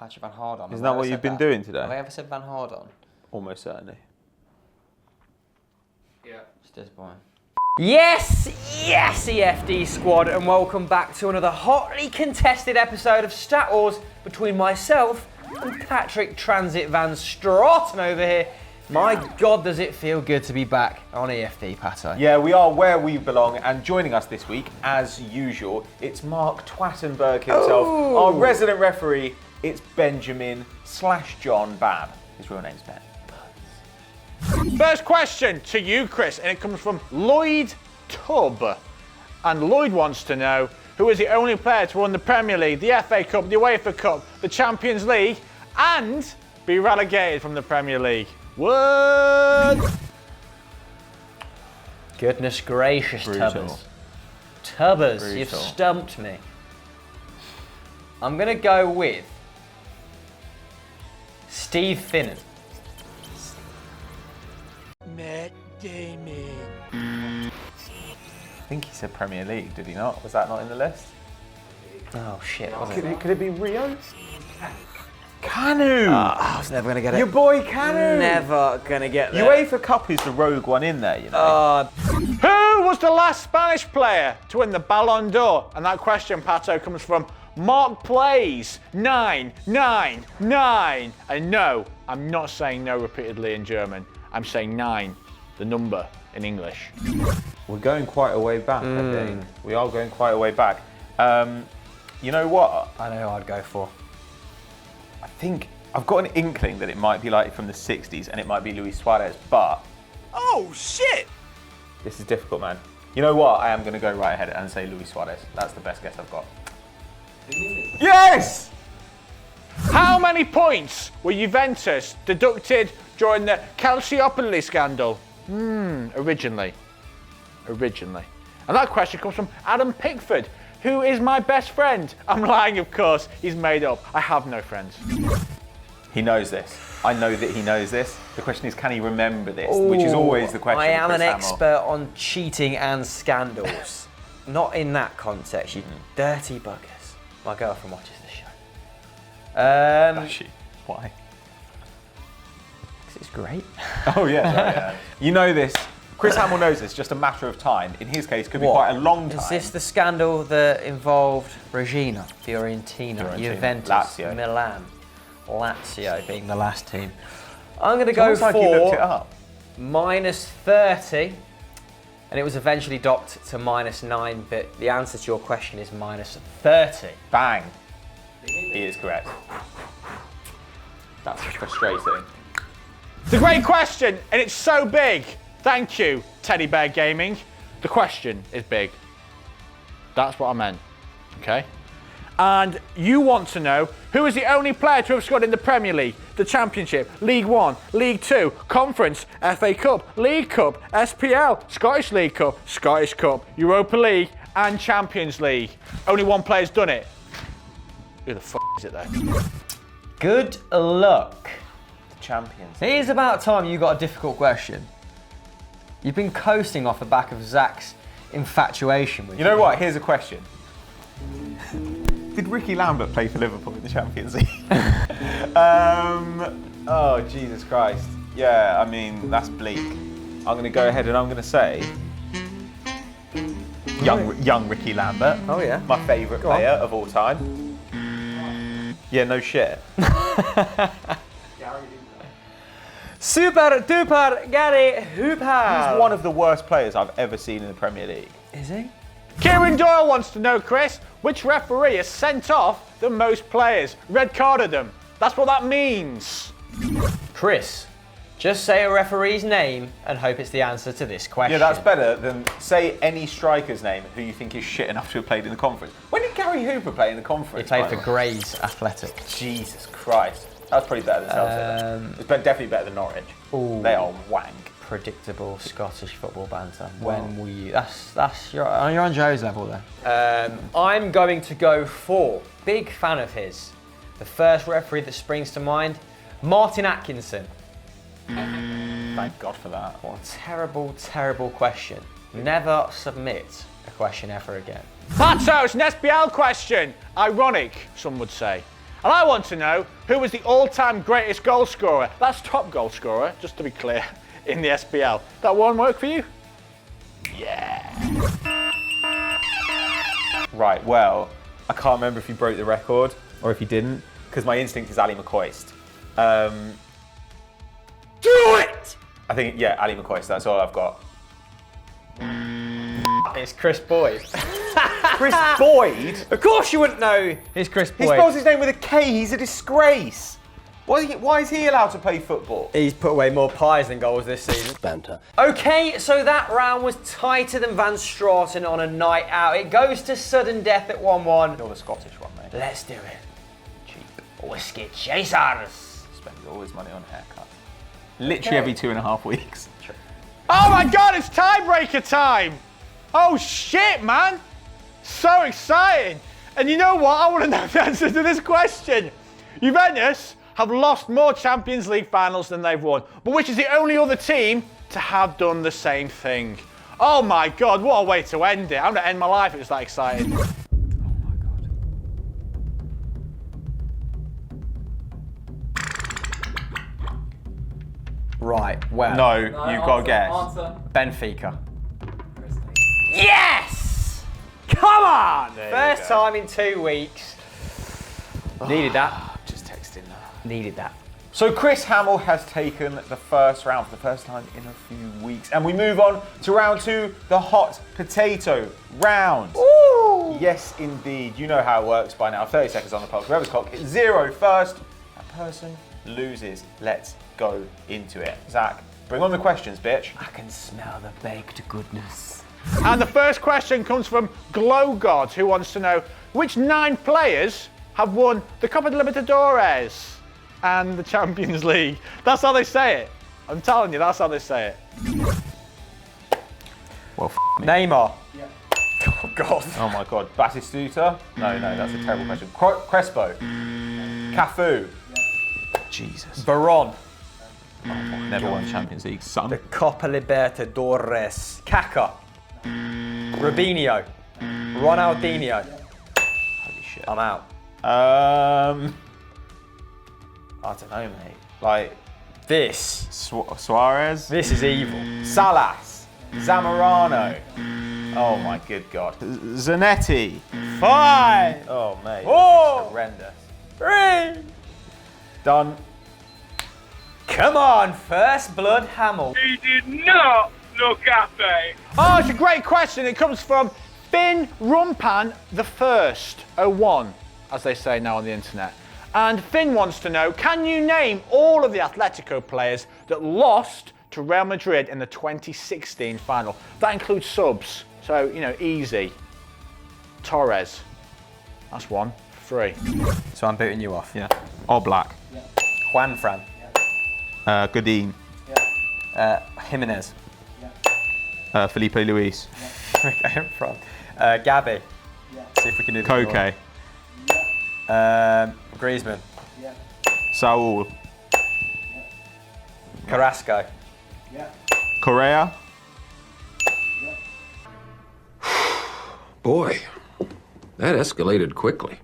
Patrick Van Hardon. Isn't that what you've been doing today? Have I ever said Van Hardon? Almost certainly. Yeah. It's disappointing. Yes, EFD squad, and welcome back to another hotly contested episode of StatWars between myself and Patrick Transit Van Straten over here. My God, does it feel good to be back on EFD, Pato? Yeah, we are where we belong, and joining us this week, as usual, it's Mark Twattenberg himself, our resident referee. It's Benjamin/John Babb. His real name's Ben. First question to you, Chris, and it comes from Lloyd Tubb. And Lloyd wants to know, who is the only player to win the Premier League, the FA Cup, the UEFA Cup, the Champions League, and be relegated from the Premier League? What? Goodness gracious, Brutal. Tubbers. Tubbers, Brutal. you've stumped me. I'm going to go with Steve Finnan. Matt Damon. I think he said Premier League, did he not? Was that not in the list? Oh shit, wasn't it? Could it be Rio? Canu! I was never going to get it. Your boy Canu! Never going to get there. UEFA Cup is the rogue one in there, you know. Who was the last Spanish player to win the Ballon d'Or? And that question, Pato, comes from Mark Plays 999. And no, I'm not saying no repeatedly in German. I'm saying 9, the number in English. We're going quite a way back, I think. We are going quite a way back. You know what? I know who I'd go for. I think I've got an inkling that it might be like from the 60s and it might be Luis Suarez, but Oh, shit! this is difficult, man. You know what? I am going to go right ahead and say Luis Suarez. That's the best guess I've got. Yes! How many points were Juventus deducted during the Calciopoli scandal? Originally. And that question comes from Adam Pickford, who is my best friend. I'm lying, of course. He's made up. I have no friends. He knows this. I know that he knows this. The question is, can he remember this? Which is always the question. I am with an Chris expert on cheating and scandals. Not in that context, you dirty buggers. My girlfriend watches the show. Does she? Why? 'Cause it's great. Oh, yeah. You know this. Chris Hamill knows this. Just a matter of time. In his case, could be quite a long time. Is this the scandal that involved Regina, Fiorentina, Juventus, Lazio. Milan, Lazio being the last team? I'm going to go Sounds like you looked it for up. minus 30, and it was eventually docked to minus 9, but the answer to your question is minus 30. Bang. He is correct. That's frustrating. It's a great question, and it's so big. Thank you, Teddy Bear Gaming. The question is big. That's what I meant, okay? And you want to know, who is the only player to have scored in the Premier League, the Championship, League One, League Two, Conference, FA Cup, League Cup, SPL, Scottish League Cup, Scottish Cup, Europa League, and Champions League? Only one player's done it. Who the f*** is it then? Good luck. Champions. It is about time you got a difficult question. You've been coasting off the back of Zach's infatuation with You know what? Here's a question. Did Ricky Lambert play for Liverpool in the Champions League? Oh, Jesus Christ. Yeah, I mean, that's bleak. I'm going to go ahead and I'm going to say young Ricky Lambert. Oh, yeah. My favourite player of all time. Yeah, no shit. Super duper Gary Hooper. He's one of the worst players I've ever seen in the Premier League. Is he? Kieran Doyle wants to know, Chris, which referee has sent off the most players, red carded them? That's what that means. Chris, just say a referee's name and hope it's the answer to this question. Yeah, that's better than say any striker's name who you think is shit enough to have played in the conference. When did Gary Hooper play in the He conference? played by for the way? Grays Athletic. Jesus Christ. That's probably better than Celtic. It's definitely better than Norwich. Ooh. They are wank. Predictable Scottish football banter. When will you? You're on Joe's level there. I'm going to go for, big fan of his, the first referee that springs to mind, Martin Atkinson. Thank God for that. What a terrible, terrible question. Never submit a question ever again. Pato, it's an SPL question. Ironic, some would say. And I want to know who was the all-time greatest goal scorer. That's top goal scorer, just to be clear, in the SPL. That one work for you? Yeah. Right, well, I can't remember if he broke the record or if he didn't, because my instinct is Ali McCoist. Do it! I think, yeah, Ali McCoist, that's all I've got. It's Chris Boyd. Chris Boyd? Of course you wouldn't know it's Chris Boyd. He spells his name with a K, he's a disgrace. Why is he allowed to play football? He's put away more pies than goals this season. Banter. Okay, so that round was tighter than Van Straten on a night out. It goes to sudden death at 1-1. You're the Scottish one, mate. Let's do it. Cheap. Whiskey chasers. Spends all his money on haircuts. Literally every 2.5 weeks. Oh my God, it's tiebreaker time! Oh shit, man! So exciting! And you know what? I want to know the answer to this question. Juventus have lost more Champions League finals than they've won, but which is the only other team to have done the same thing? Oh my God, what a way to end it. I'm going to end my life if it's that exciting. Right, well. No, you've got to guess. Benfica. Yes! Come on! First time in 2 weeks. Needed that. Just texting that. Needed that. So Chris Hamill has taken the first round for the first time in a few weeks. And we move on to round 2, the hot potato round. Ooh! Yes, indeed. You know how it works by now. 30 seconds on the clock. Whoever's clock hits 0 first, that person loses. Let's go into it. Zach, bring on the questions, bitch. I can smell the baked goodness. And the first question comes from Glow God, who wants to know which 9 players have won the Copa de Libertadores and the Champions League. That's how they say it. I'm telling you, that's how they say it. Well, me. Neymar. Yeah. Oh, God. Oh my God. Batistuta? No, that's a terrible question. Crespo? Cafu? Jesus. Veron. Never won Champions League, son. The Copa Libertadores. Kaká. Robinho. Ronaldinho. Holy shit. I'm out. I don't know, mate. Like, This. Suarez? This is evil. Salas? Zamorano? Oh my good God. Zanetti? 5. Oh, mate. Four. This is horrendous. 3. Done. Come on, first blood Hamill. He did not look happy. Oh, it's a great question. It comes from Finn Rumpan the First, 01, as they say now on the internet. And Finn wants to know, can you name all of the Atletico players that lost to Real Madrid in the 2016 final? That includes subs, so, you know, easy. Torres, that's 1, 3. So I'm booting you off. Yeah. All black. Juan Fran. Godin. Jimenez. Felipe Luis. Where are we going from? Gabby. See if we can do this. Koke. Griezmann. Saul. Carrasco. Correa. Boy, that escalated quickly.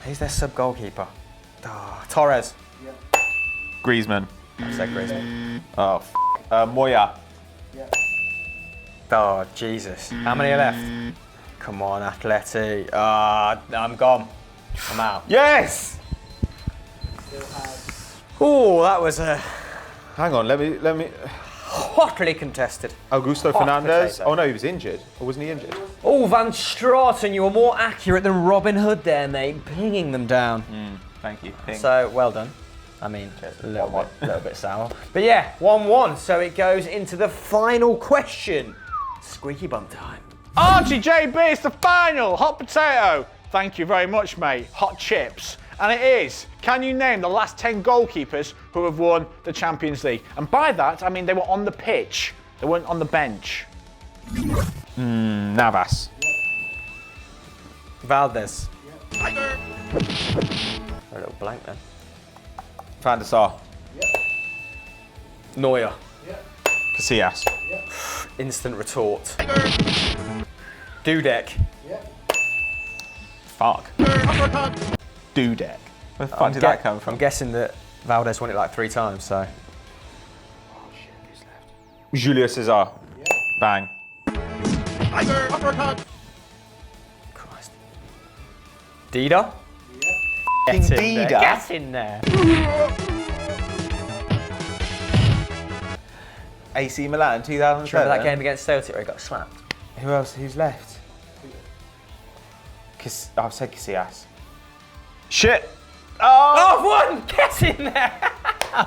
Who's their sub-goalkeeper? Oh, Torres. Griezmann. I said Griezmann. Oh, Moya. Oh, Jesus. How many are left? Come on, Atleti. I'm gone. I'm out. Yes! Oh, that was Hang on, let me. hotly contested. Augusto Hot Fernandez. potato. Oh no, he was injured. Or wasn't he injured? Oh, Van Straten, you were more accurate than Robin Hood there, mate. Pinging them down. Thank you. Ping. So, well done. I mean, a little bit sour. But yeah, 1-1. So it goes into the final question. Squeaky bum time. Archie JB, it's the final. Hot potato. Thank you very much, mate. Hot chips. And it is, can you name the last 10 goalkeepers who have won the Champions League? And by that, I mean they were on the pitch. They weren't on the bench. Navas. Valdez. A little blank then. Van der Sar. Neuer. Casillas. Instant retort. Dudek. Fuck. Dudek. Where the fuck did that come from? I'm guessing that Valdez won it like 3 times, so. Julio Cesar. Yeah. Bang. Christ. Dida? King Get in there. Dida? Get in there. AC Milan 2007. Do you remember that game against Celtic where he got slapped? Who else? Who's left? I've said Casillas. Shit! Oh! Oh, I've won! Get in there!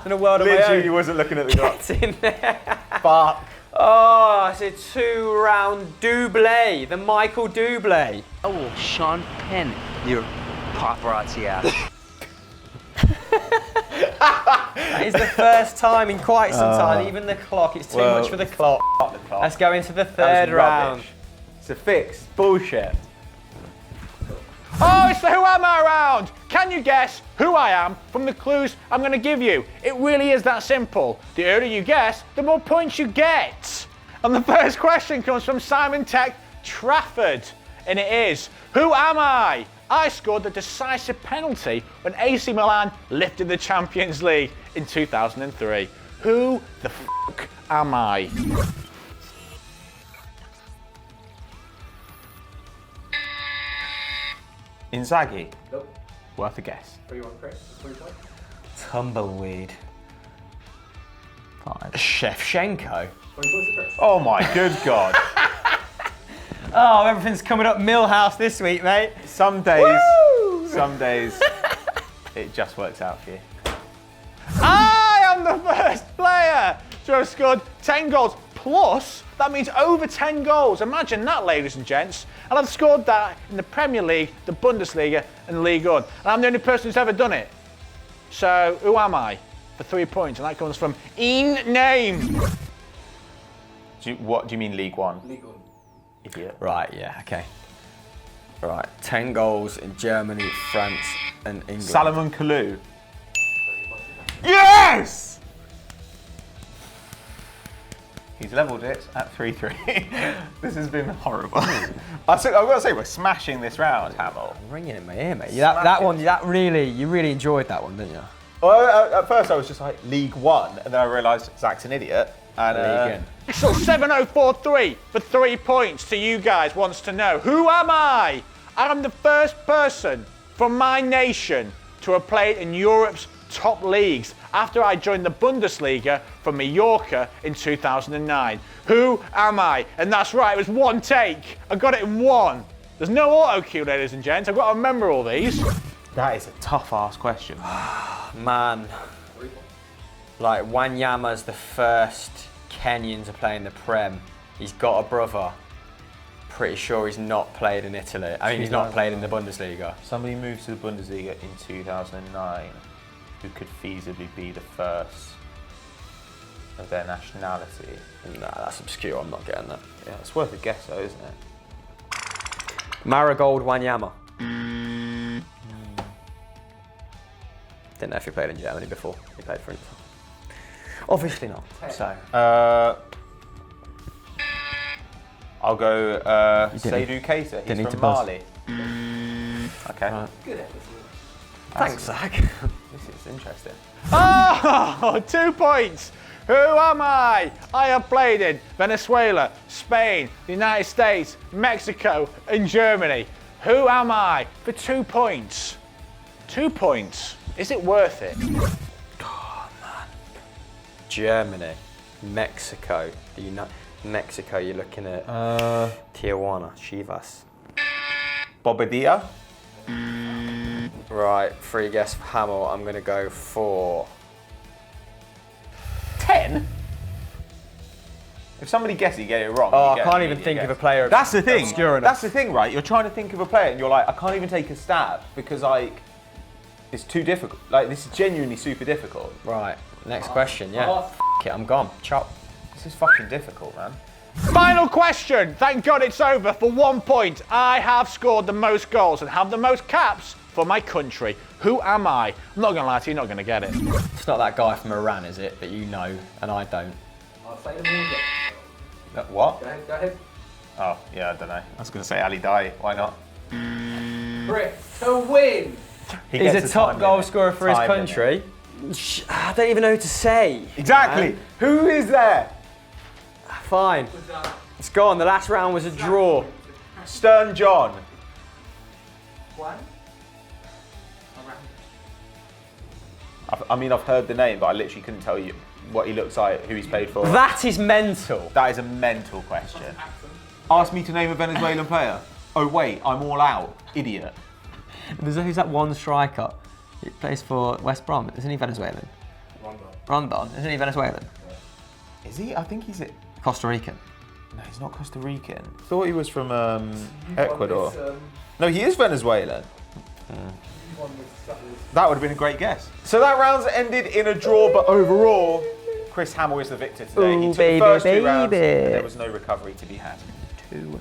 In a world of my Literally own. wasn't looking at the guy. Get in there. Fuck. Oh, it's a 2-round double. The Michael double. Oh, Sean Penn, you paparazzi ass. That is the first time in quite some time. Even the clock, it's too much for the clock. The clock. Let's go into the That third was round. rubbish. It's a fix. Bullshit. Oh, it's the Who Am I round! Can you guess who I am from the clues I'm going to give you? It really is that simple. The earlier you guess, the more points you get. And the first question comes from Simon Tech Trafford. And it is, who am I? I scored the decisive penalty when AC Milan lifted the Champions League in 2003. Who the fuck am I? Inzaghi. Nope. Worth a guess. Tumbleweed. Shevchenko. Oh my good God. Oh, everything's coming up Millhouse this week, mate. Some days, Woo! it just works out for you. I am the first player to have scored 10 goals plus. That means over 10 goals. Imagine that, ladies and gents. And I've scored that in the Premier League, the Bundesliga, and Ligue 1. And I'm the only person who's ever done it. So, who am I? For 3 points, and that comes from Ian Name. What do you mean League One? League One. Idiot. Right, yeah, okay. Right, 10 goals in Germany, France, and England. Salomon Kalou. Yes! He's levelled it at 3-3. This has been horrible. I've got to say, we're smashing this round, Hamill. Ringing in my ear, mate. That one, you really enjoyed that one, didn't you? Well, at first I was just like, League One, and then I realised Zach's an idiot. And So 7043 for 3 points to you guys wants to know, who am I? I'm the first person from my nation to have played in Europe's top leagues after I joined the Bundesliga from Mallorca in 2009. Who am I? And that's right, it was one take. I got it in one. There's no auto cue, ladies and gents. I've got to remember all these. that is a tough ass question. Man. Like, Wanyama's the first Kenyan to play in the Prem. He's got a brother. Pretty sure he's not played in Italy. I mean, he's not played in the Bundesliga. Somebody moved to the Bundesliga in 2009 who could feasibly be the first of their nationality. Nah, that's obscure. I'm not getting that. Yeah, it's worth a guess though, isn't it? Marigold Wanyama. Didn't know if he played in Germany before. He played for Inter. Obviously not. So. I'll go Seydou Keita. He's need to from buzz. Mali. Okay. Right. Thanks, Zach. This is interesting. Oh, 2 points. Who am I? I have played in Venezuela, Spain, the United States, Mexico, and Germany. Who am I? For 2 points. 2 points. Is it worth it? Oh, man. Germany, Mexico, Mexico, you're looking at Tijuana, Chivas. Bobadilla. Right, free guess for Hamill. I'm going to go for 10? If somebody guesses, you get it wrong. Oh, you I get can't an even immediate think of a guess. player. That's the thing. Obscure enough. That's the thing, right? You're trying to think of a player, and you're like, I can't even take a stab because like it's too difficult. Like this is genuinely super difficult. Right, next question. Yeah. F it, I'm gone. Chop. This is fucking difficult, man. Final question. Thank God it's over. For 1 point, I have scored the most goals and have the most caps for my country. Who am I? I'm not going to lie to you, you're not going to get it. It's not that guy from Iran, is it? That you know, and I don't. I'll say the more. What? Go ahead. Oh, yeah, I don't know. I was going to say Ali Dai. Why not? To win. He He's gets a top time goal limit. scorer for his Time limit. country. I don't even know who to say. Exactly. Who is there? Fine. It's gone. The last round was a draw. Stern John. I mean, I've heard the name, but I literally couldn't tell you what he looks like, who he's played for. That is mental. That is a mental question. Ask me to name a Venezuelan player. Oh wait, I'm all out. Idiot. Who's that one striker? He plays for West Brom. Isn't he Venezuelan? Rondon. Isn't he Venezuelan? Is he? I think he's it. Costa Rican. No, he's not Costa Rican. Thought he was from Ecuador. No, he is Venezuelan. That would have been a great guess. So that round's ended in a draw, but overall, Chris Hamill is the victor today. He took the first 2 rounds, and there was no recovery to be had.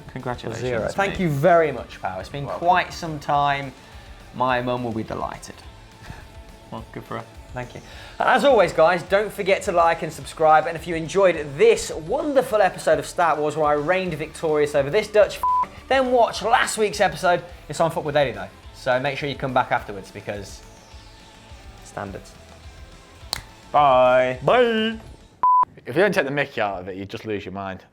Congratulations. 0. Thank you very much, pal. It's been quite some time. My mum will be delighted. Well, good for her. Thank you. And as always, guys, don't forget to like and subscribe. And if you enjoyed this wonderful episode of StatWars where I reigned victorious over this Dutch then watch last week's episode. It's on Football Daily, though. So make sure you come back afterwards because standards. Bye. Bye. If you don't take the mickey out of it, you just lose your mind.